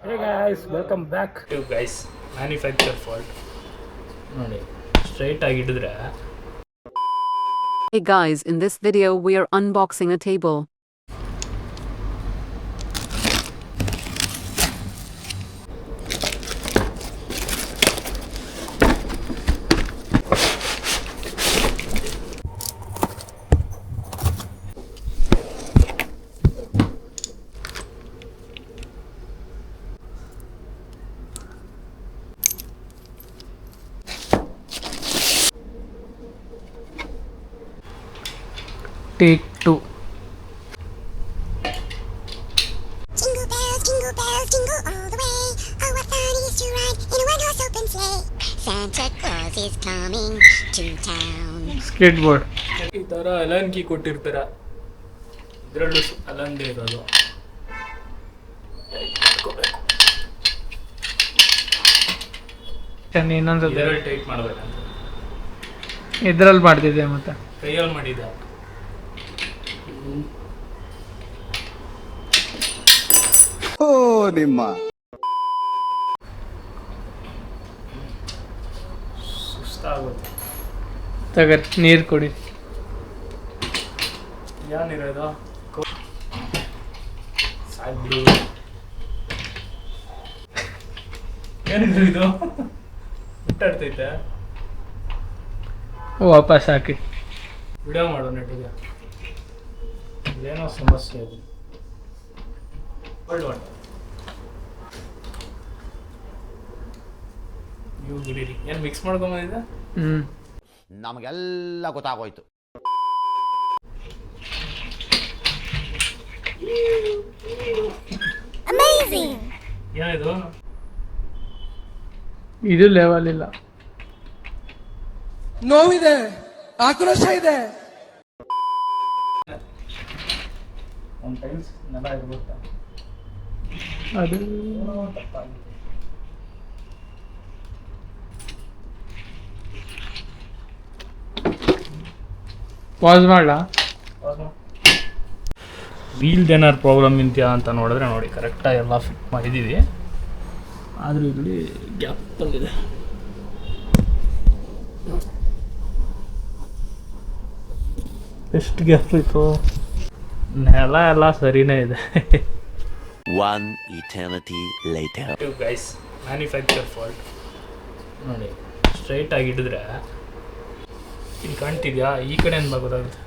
Hey guys, welcome back. You guys, manufacture fault. ನೋಡಿ straight ಆಗಿ ಹಿಡಿದ್ರೆ. Hey guys, in this video we are unboxing a table. Take 2. Jingle bells, jingle all the way. Oh, what fun it is to ride in a one-horse open sleigh. Santa Claus is coming to town. Skateboard. ಈ ಥರ Alan key ಕೊಟ್ಟಿರ್ತಾರೆ, ಇದರಲ್ಲೂ ಅಲನ್ದೇ ಇರೋದು. ಇನ್ನೊಂದು ಇದರಲ್ಲಿ tight ಮಾಡ್ಬೇಕಂತ, ಇದ್ರಲ್ಲಿ ಮಾಡ್ತಿದ್ದೆ ಮತ್ತೆ ಕೈಯಲ್ಲಿ ಮಾಡಿದ್ದೆ. ಓ ನಿಮ್ಮ ಸುಸ್ತಾಗುತ್ತೆ. ತಗರ್ ನೀರು ಕೊಡಿ. ಏನಿರೋದು ಸಾಕು. ಏನಿದ್ರು ಇದು ಮುಟ್ಟಾಡ್ತೈತೆ. ವಾಪಸ್ ಹಾಕಿ ವಿಡಿಯೋ ಮಾಡೋ ನೆಟ್ಟಿಗೆ. ಏನೋ ಸಮಸ್ಯೆ ಇದೆ. ನೀವು ಬಿಡಿರಿ. ಏನು ಮಿಕ್ಸ್ ಮಾಡ್ಕೊಂಬಂದಿದ್ದೆ? ನಮಗೆಲ್ಲ ಗೊತ್ತಾಗೋಯ್ತು. Amazing! ಏನಿದು? ಇದು ಲೆವೆಲ್ ಇಲ್ಲ. ನೋವಿದೆ, ಆಕ್ರೋಶ ಇದೆ. ಒಂದು ಟೈಲ್ಸ್ ನೆಲ ಇರ್ಬೇಕು, ಅದು ತಪ್ಪಾಗಿದೆ. ಪಾಸ್ ಮಾಡಲ? ವೀಲ್ದು ಏನಾರು ಪ್ರಾಬ್ಲಮ್ ಇಂತ್ಯಾ ಅಂತ ನೋಡಿದ್ರೆ ನೋಡಿ ಕರೆಕ್ಟಾಗಿ ಎಲ್ಲ ಫಿಟ್ ಮಾಡಿದ್ದೀವಿ. ಆದರೂ ಇಲ್ಲಿ ಗ್ಯಾಪ್ ಬಂದಿದೆ. ಎಷ್ಟು ಗ್ಯಾಪ್ ಇತ್ತು? ನೆಲ ಎಲ್ಲ ಸರಿನೇ ಇದೆ. One eternity later. Guys, manufacture fault. ನೋಡಿ ಸ್ಟ್ರೈಟ್ ಆಗಿ ಹಿಡಿದ್ರೆ ಇಲ್ಲಿ ಕಾಣ್ತಿದ್ಯಾ? ಈ ಕಡೆ ಅಂತ ಗೊತ್ತಾಗುತ್ತೆ.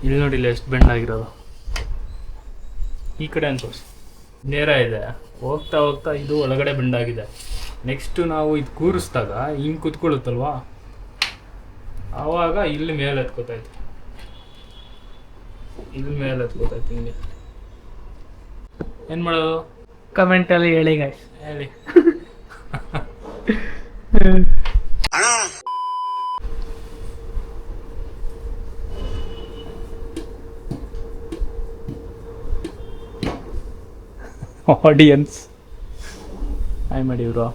ಇಲ್ಲಿ ನೋಡಿ, ಇಲ್ಲಿ ಎಷ್ಟು ಬೆಂಡ್ ಆಗಿರೋದು. ಈ ಕಡೆ ಅಂತ ನೇರ ಇದೆ. ಹೋಗ್ತಾ ಹೋಗ್ತಾ ಇದು ಒಳಗಡೆ ಬೆಂಡ್ ಆಗಿದೆ. ನೆಕ್ಸ್ಟು ನಾವು ಇದು ಕೂರಿಸಿದಾಗ ಹಿಂಗೆ ಕುತ್ಕೊಳ್ಳುತ್ತಲ್ವಾ, ಆವಾಗ ಇಲ್ಲಿ ಮೇಲೆ ಎತ್ಕೋತೈತೆ. ಇಲ್ಲಿ ಮೇಲೆ ಎತ್ಕೋತೈತೆ. ಹಿಂಗೆ ಏನು ಮಾಡೋದು? ಕಮೆಂಟಲ್ಲಿ ಹೇಳಿ ಗಾಯ್ಸ್, ಹೇಳಿ. ಆಡಿಯನ್ಸ್ ಹಾಯ್ ಮಾಡಿ ಬ್ರೋ.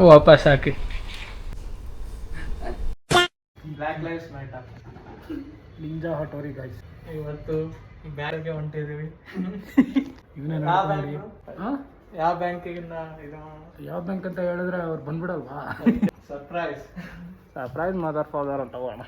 ವಾಪಸ್ ಹಾಕಿ. Black lives matter. Ninja Hattori guys. ಇವತ್ತು ಬ್ಯಾಂಕ್ಗೆ ಹೊಂಟಿದ್ದೀವಿ. ಯಾವ ಬ್ಯಾಂಕಿಗೆ? ಇದು ಯಾವ ಬ್ಯಾಂಕ್ ಅಂತ ಹೇಳಿದ್ರೆ ಅವ್ರು ಬಂದ್ಬಿಡಲ್ವಾ? ಸರ್ಪ್ರೈಸ್ ಮದರ್ ಫಾದರ್ ಅಂತ ಹೋಗೋಣ.